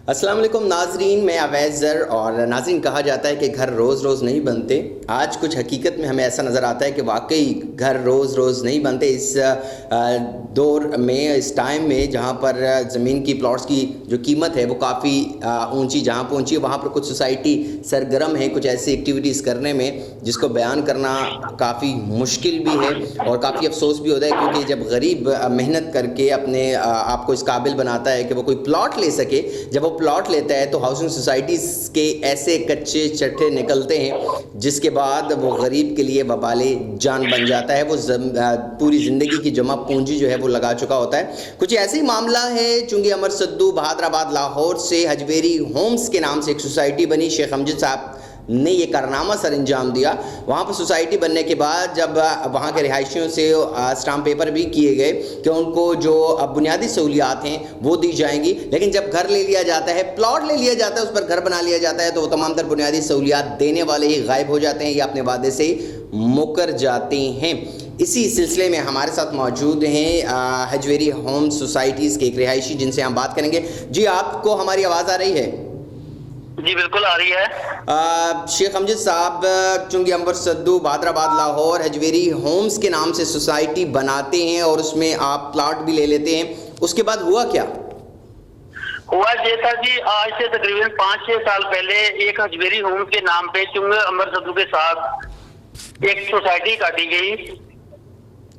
السلام علیکم ناظرین، میں اویس زر. اور ناظرین، کہا جاتا ہے کہ گھر روز روز نہیں بنتے. آج کچھ حقیقت میں ہمیں ایسا نظر آتا ہے کہ واقعی گھر روز روز نہیں بنتے. اس دور میں، اس ٹائم میں جہاں پر زمین کی پلاٹس کی جو قیمت ہے وہ کافی اونچی جہاں پہنچی ہے، وہاں پر کچھ سوسائٹی سرگرم ہے کچھ ایسی ایکٹیویٹیز کرنے میں جس کو بیان کرنا کافی مشکل بھی ہے اور کافی افسوس بھی ہوتا ہے، کیونکہ جب غریب محنت کر کے اپنے آپ کو اس قابل بناتا ہے کہ وہ کوئی پلاٹ لے سکے، جب وہ پلاٹ لیتا ہے تو ہاؤسنگ سوسائٹیز کے ایسے کچے چٹھے نکلتے ہیں جس کے بعد وہ غریب کے لیے وبال جان بن جاتا ہے. وہ پوری زندگی کی جمع پونجی جو ہے وہ لگا چکا ہوتا ہے. کچھ ایسے ہی معاملہ ہے. چنگی امر سدو بہادر آباد لاہور سے حجویری ہومز کے نام سے ایک سوسائٹی بنی. شیخ امجد صاحب نے یہ کارنامہ سر انجام دیا. وہاں پر سوسائٹی بننے کے بعد جب وہاں کے رہائشیوں سے اسٹامپ پیپر بھی کیے گئے کہ ان کو جو بنیادی سہولیات ہیں وہ دی جائیں گی، لیکن جب گھر لے لیا جاتا ہے، پلاٹ لے لیا جاتا ہے، اس پر گھر بنا لیا جاتا ہے، تو وہ تمام تر بنیادی سہولیات دینے والے ہی غائب ہو جاتے ہیں یا اپنے وعدے سے مکر جاتے ہیں. اسی سلسلے میں ہمارے ساتھ موجود ہیں حجویری ہوم سوسائٹیز کے ایک رہائشی جن سے ہم بات کریں گے. جی، آپ کو ہماری آواز آ رہی ہے؟ جی بالکل آ رہی ہے. شیخ امجد صاحب چنگی امبر سدو بہادر آباد لاہور حجویری ہومز کے نام سے سوسائٹی بناتے ہیں اور اس میں آپ پلاٹ بھی لے لیتے ہیں. اس کے بعد ہوا کیا؟ ہوا یہ تھا جی، آج سے تقریباً 5-6 سال پہلے ایک حجویری ہوم کے نام پہ چنگی امبر سدو کے ساتھ ایک سوسائٹی کاٹی گئی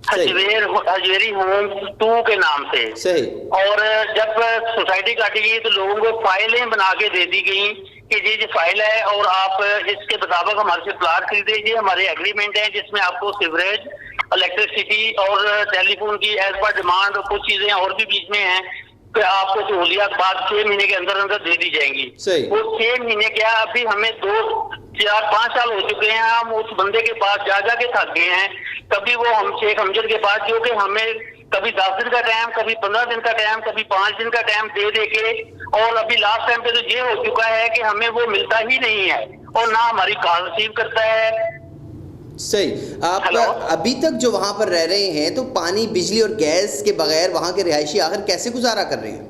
حجویری ہوم 2 کے نام سے. صحیح. اور جب سوسائٹی کاٹی گئی تو لوگوں کو فائلیں بنا کے دے دی گئیں کہ یہ فائل ہے اور آپ اس کے مطابق ہمارے سے پلاٹ خریدے. یہ ہمارے ایگریمنٹ ہیں جس میں آپ کو سیوریج، الیکٹرسٹی اور ٹیلی فون کی ایز پر ڈیمانڈ اور کچھ چیزیں اور بھی بیچ میں ہیں کہ آپ کو سہولیات بعد 6 مہینے کے اندر اندر دے دی جائیں گی. وہ 6 مہینے کیا، ابھی ہمیں 2-4-5 سال ہو چکے ہیں. ہم اس بندے کے پاس جا کے تھک گئے ہیں. کبھی وہ ہم شیخ امجد کے پاس جو کہ ہمیں کبھی 10 دن کا ٹائم، کبھی 15 دن کا ٹائم، کبھی 5 دن کا ٹائم دے کے، اور ابھی لاسٹ ٹائم پہ تو یہ ہو چکا ہے کہ ہمیں وہ ملتا ہی نہیں ہے اور نہ ہماری کال ریسیو کرتا ہے. صحیح. آپ ابھی تک جو وہاں پر رہ رہے ہیں تو پانی، بجلی اور گیس کے بغیر وہاں کے رہائشی آخر کیسے گزارا کر رہے ہیں؟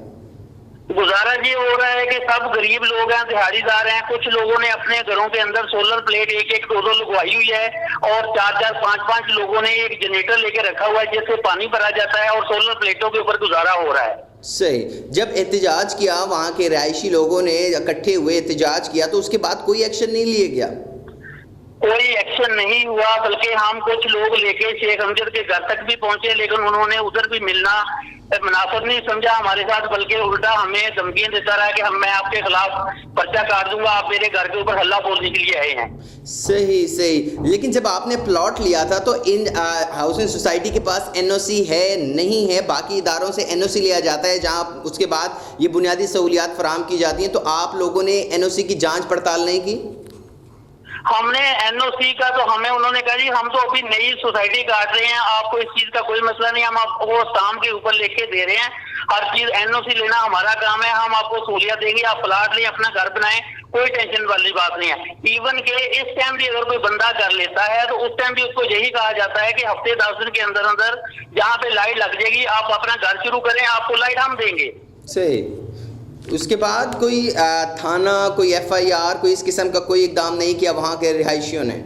گزارا یہ ہو رہا ہے کہ سب غریب لوگ ہیں، دہاڑی دار ہیں. کچھ لوگوں نے اپنے گھروں کے اندر سولر پلیٹ 1-2 لگوائی ہوئی ہے اور 4-4 5-5 لوگوں نے ایک جنریٹر لے کے رکھا ہوا ہے جس سے پانی بھرا جاتا ہے اور سولر پلیٹوں کے اوپر گزارا ہو رہا ہے. صحیح. جب احتجاج کیا، وہاں کے رہائشی لوگوں نے اکٹھے ہوئے احتجاج کیا، تو اس کے بعد کوئی ایکشن نہیں لیا گیا؟ کوئی ایکشن نہیں ہوا، بلکہ ہم کچھ لوگ لے کے شیخ امجد کے گھر تک بھی پہنچے، لیکن انہوں نے ادھر بھی ملنا مناسب نہیں سمجھا ہمارے ساتھ، بلکہ الٹا ہمیں دھمکیاں دیتا رہا کہ میں آپ کے خلاف پرچہ کاٹ دوں گا، آپ میرے گھر کے اوپر ہلہ بولنے کے لیے آئے ہیں. صحیح صحیح. لیکن جب آپ نے پلاٹ لیا تھا تو ان ہاؤسنگ سوسائٹی کے پاس این او سی ہے نہیں ہے؟ باقی اداروں سے این او سی لیا جاتا ہے جہاں اس کے بعد یہ بنیادی سہولیات فراہم کی جاتی ہیں، تو آپ لوگوں نے این او سی کی جانچ پڑتال نہیں کی؟ ہم نے این او سی کا تو ہمیں انہوں نے کہا جی ہم تو ابھی نئی سوسائٹی کاٹ رہے ہیں، آپ کو اس چیز کا کوئی مسئلہ نہیں، ہم آپ کو اسٹامپ کے اوپر لکھ کے دے رہے ہیں. ہر چیز این او سی لینا ہمارا کام ہے، ہم آپ کو سہولیات دیں گے، آپ پلاٹ لیں، اپنا گھر بنائیں، کوئی ٹینشن والی بات نہیں ہے. ایون کہ اس ٹائم بھی اگر کوئی بندہ کر لیتا ہے تو اس ٹائم بھی اس کو یہی کہا جاتا ہے کہ ہفتے 10 دن کے اندر اندر جہاں پہ لائٹ لگ جائے گی آپ اپنا گھر شروع کریں، آپ کو لائٹ ہم دیں گے. صحیح. اس کے بعد کوئی تھانہ، کوئی ایف آئی آر، کوئی اس قسم کا کوئی اقدام نہیں کیا وہاں کے رہائشیوں نے؟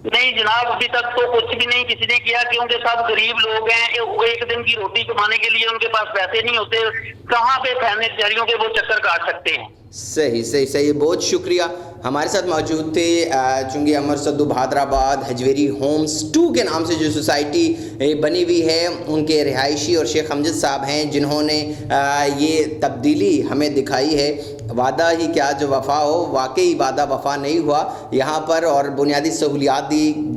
نہیں جناب، ابھی تک تو کچھ بھی نہیں کسی نے کیا، کیونکہ سب غریب لوگ ہیں. ایک دن کی روٹی کمانے کے لیے ان کے پاس پیسے نہیں ہوتے، کہاں پہ فینیچریوں کے وہ چکر کاٹ سکتے ہیں. صحیح صحیح صحیح. بہت شکریہ. ہمارے ساتھ موجود تھے چنگی امر سدو بہادر آباد حجویری ہومز 2 کے نام سے جو سوسائٹی بنی ہوئی ہے، ان کے رہائشی اور شیخ امجد صاحب ہیں جنہوں نے یہ تبدیلی ہمیں دکھائی ہے. وعدہ ہی کیا جو وفا ہو، واقعی وعدہ وفا نہیں ہوا یہاں پر، اور بنیادی سہولیات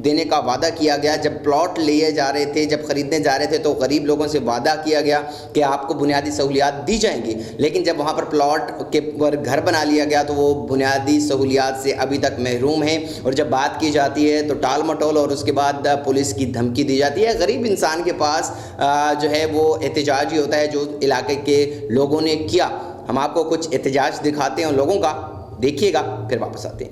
دینے کا وعدہ کیا گیا. جب پلاٹ لیے جا رہے تھے، جب خریدنے جا رہے تھے تو غریب لوگوں سے وعدہ کیا گیا کہ آپ کو بنیادی سہولیات دی جائیں گی، لیکن جب وہاں پر پلاٹ کے پر گھر بنا لیا گیا تو وہ بنیادی سہولیات سے ابھی تک محروم ہیں. اور جب بات کی جاتی ہے تو ٹال مٹول اور اس کے بعد پولیس کی دھمکی دی جاتی ہے. غریب انسان کے پاس جو ہے وہ احتجاج ہی ہوتا ہے جو علاقے کے لوگوں نے کیا. ہم آپ کو کچھ احتجاج دکھاتے ہیں ان لوگوں کا، دیکھیے گا، پھر واپس آتے ہیں.